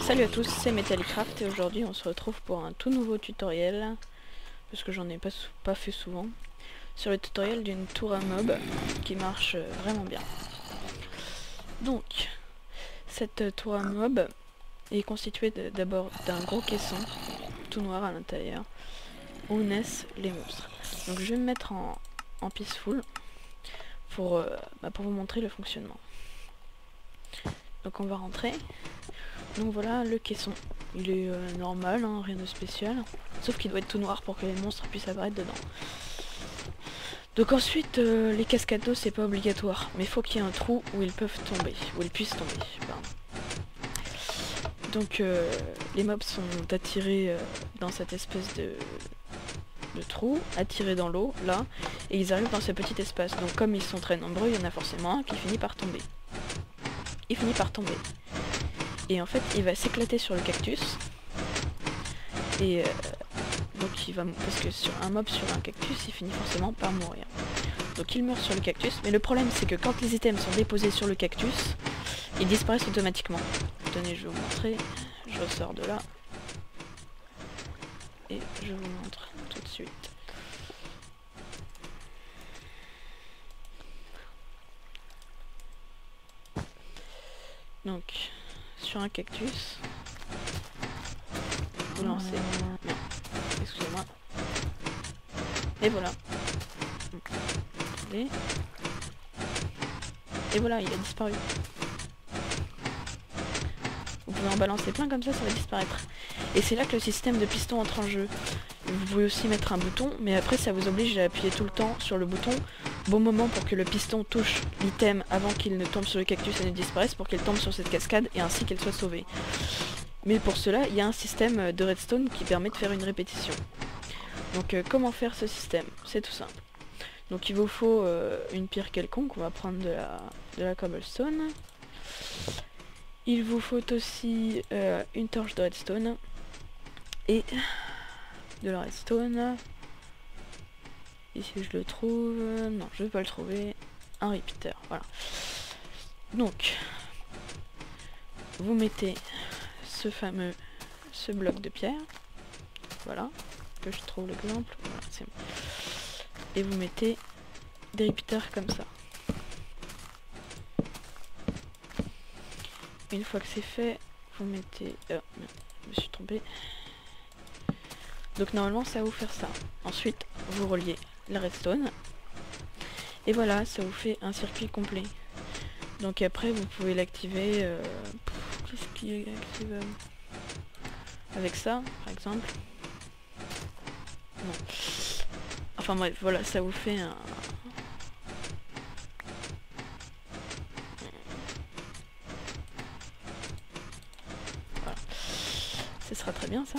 Salut à tous, c'est Metallicraft et aujourd'hui on se retrouve pour un tout nouveau tutoriel, parce que j'en ai pas fait souvent, sur le tutoriel d'une tour à mob qui marche vraiment bien. Donc, cette tour à mob est constituée d'abord d'un gros caisson, tout noir à l'intérieur, où naissent les monstres. Donc je vais me mettre en peaceful pour vous montrer le fonctionnement. Donc on va rentrer. Donc voilà le caisson. Il est normal, hein, rien de spécial. Sauf qu'il doit être tout noir pour que les monstres puissent apparaître dedans. Donc ensuite, les cascades d'eau, c'est pas obligatoire. Mais il faut qu'il y ait un trou où ils peuvent tomber. Où ils puissent tomber. Pardon. Donc les mobs sont attirés dans cette espèce de trou, attirés dans l'eau, là. Et ils arrivent dans ce petit espace. Donc comme ils sont très nombreux, il y en a forcément un qui finit par tomber. Il finit par tomber. Et en fait, il va s'éclater sur le cactus. Et donc il va... Parce que sur un mob sur un cactus, il finit forcément par mourir. Donc il meurt sur le cactus. Mais le problème, c'est que quand les items sont déposés sur le cactus, ils disparaissent automatiquement. Tenez, je vais vous montrer. Je ressors de là. Et je vous montre tout de suite. Donc, sur un cactus, vous lancez. Non, excusez-moi. Et voilà. Attendez. Et voilà, il a disparu. Vous pouvez en balancer plein comme ça va disparaître. Et c'est là que le système de piston entre en jeu. Vous pouvez aussi mettre un bouton, mais après ça vous oblige à appuyer tout le temps sur le bouton bon moment pour que le piston touche l'item avant qu'il ne tombe sur le cactus et ne disparaisse, pour qu'elle tombe sur cette cascade et ainsi qu'elle soit sauvée. Mais pour cela, il y a un système de redstone qui permet de faire une répétition. Donc comment faire ce système? C'est tout simple. Donc il vous faut une pierre quelconque, on va prendre de la cobblestone. Il vous faut aussi une torche de redstone et de la redstone. Ici je le trouve, non je vais pas le trouver, un repeater, voilà. Donc, vous mettez ce bloc de pierre, voilà, que je trouve l'exemple, voilà, c'est bon. Et vous mettez des repeaters comme ça. Une fois que c'est fait, vous mettez... je me suis trompée. Donc normalement ça va vous faire ça. Ensuite, vous reliez la redstone. Et voilà, ça vous fait un circuit complet. Donc après, vous pouvez l'activer... qu'est-ce qui est activable? Avec ça, par exemple. Non. Enfin bref, voilà, ça vous fait un... Voilà. Ce sera très bien ça.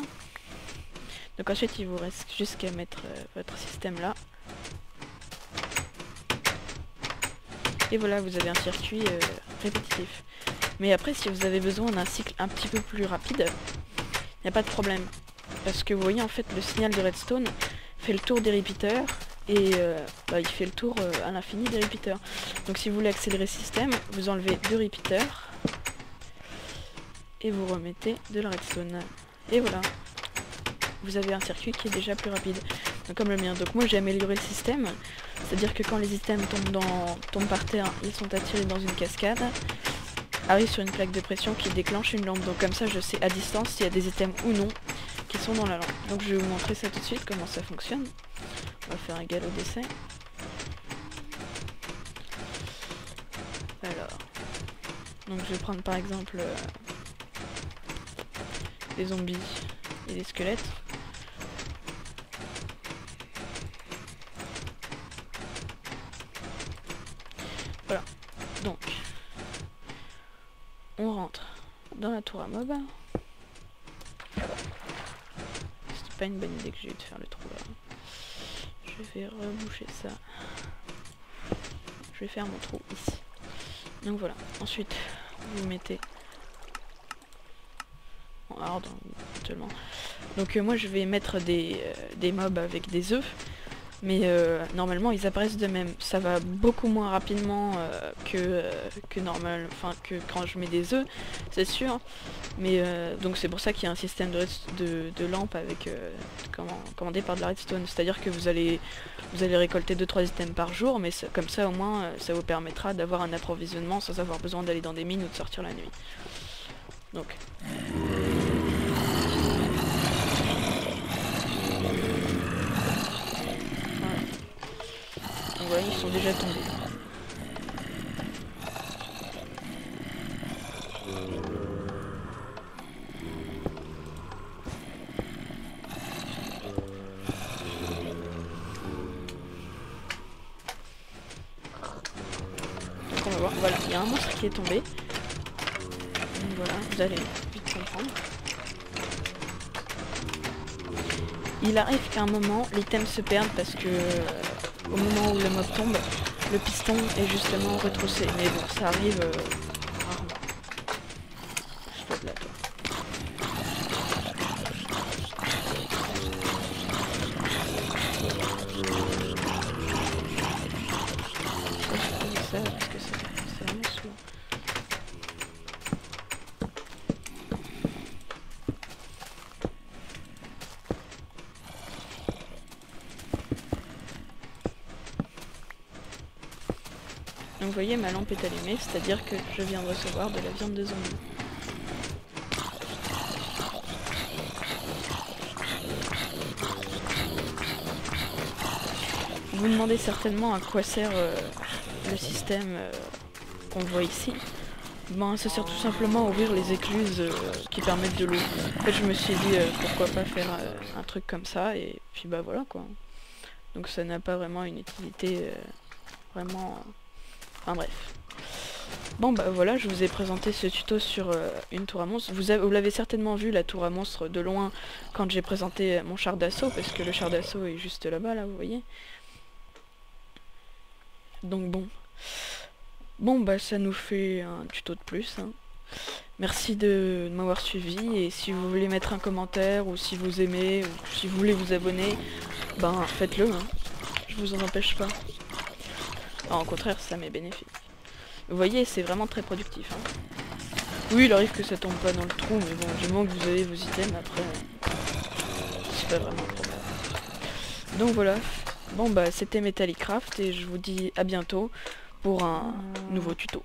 Donc ensuite il vous reste juste qu'à mettre votre système là. Et voilà, vous avez un circuit répétitif. Mais après, si vous avez besoin d'un cycle un petit peu plus rapide, il n'y a pas de problème. Parce que vous voyez, en fait, le signal de redstone fait le tour des repeaters. Et il fait le tour à l'infini des repeaters. Donc si vous voulez accélérer le système, vous enlevez 2 repeaters. Et vous remettez de la redstone. Et voilà. Vous avez un circuit qui est déjà plus rapide, donc comme le mien. Donc moi j'ai amélioré le système, c'est-à-dire que quand les items tombent par terre, ils sont attirés dans une cascade, arrivent sur une plaque de pression qui déclenche une lampe. Donc comme ça je sais à distance s'il y a des items ou non qui sont dans la lampe. Donc je vais vous montrer ça tout de suite, comment ça fonctionne. On va faire un galop d'essai. Alors, donc je vais prendre par exemple des zombies et des squelettes. Voilà, donc on rentre dans la tour à mob. C'était pas une bonne idée que j'ai eu de faire le trou là. Je vais reboucher ça. Je vais faire mon trou ici. Donc voilà, ensuite vous mettez en hard éventuellement. Donc moi je vais mettre des mobs avec des œufs. Mais normalement ils apparaissent de même. Ça va beaucoup moins rapidement que normal, enfin que quand je mets des œufs, c'est sûr. Mais donc c'est pour ça qu'il y a un système de lampe avec commandé par de la redstone. C'est-à-dire que vous allez récolter 2-3 items par jour, mais comme ça au moins ça vous permettra d'avoir un approvisionnement sans avoir besoin d'aller dans des mines ou de sortir la nuit. Donc. Ouais, ils sont déjà tombés. Donc on va voir, voilà, il y a un monstre qui est tombé. Donc voilà, vous allez vite comprendre. Il arrive qu'à un moment, l'item se perde parce que au moment où le mob tombe, le piston est justement retroussé. Mais bon, ça arrive rarement. Je dois de là, toi. Ça, parce que c'est vraiment souvent. Donc vous voyez, ma lampe est allumée, c'est-à-dire que je viens de recevoir de la viande de zombie. Vous vous demandez certainement à quoi sert le système qu'on voit ici. Ben, ça sert tout simplement à ouvrir les écluses qui permettent de l'eau. En fait, je me suis dit pourquoi pas faire un truc comme ça, et puis bah voilà quoi. Donc ça n'a pas vraiment une utilité vraiment... Enfin bref. Bon bah voilà, je vous ai présenté ce tuto sur une tour à monstre. Vous l'avez certainement vu, la tour à monstre de loin, quand j'ai présenté mon char d'assaut, parce que le char d'assaut est juste là-bas, là, vous voyez. Donc bon. Bon bah ça nous fait un tuto de plus, hein. Merci de m'avoir suivi, et si vous voulez mettre un commentaire, ou si vous aimez, ou si vous voulez vous abonner, ben faites-le, hein. Je vous en empêche pas. Enfin, au contraire, ça m'est bénéfique. Vous voyez, c'est vraiment très productif, hein. Oui, il arrive que ça tombe pas dans le trou, mais bon, du moment que vous avez vos items, après, c'est pas vraiment un problème. Donc voilà. Bon bah c'était Metallicraft, et je vous dis à bientôt pour un nouveau tuto.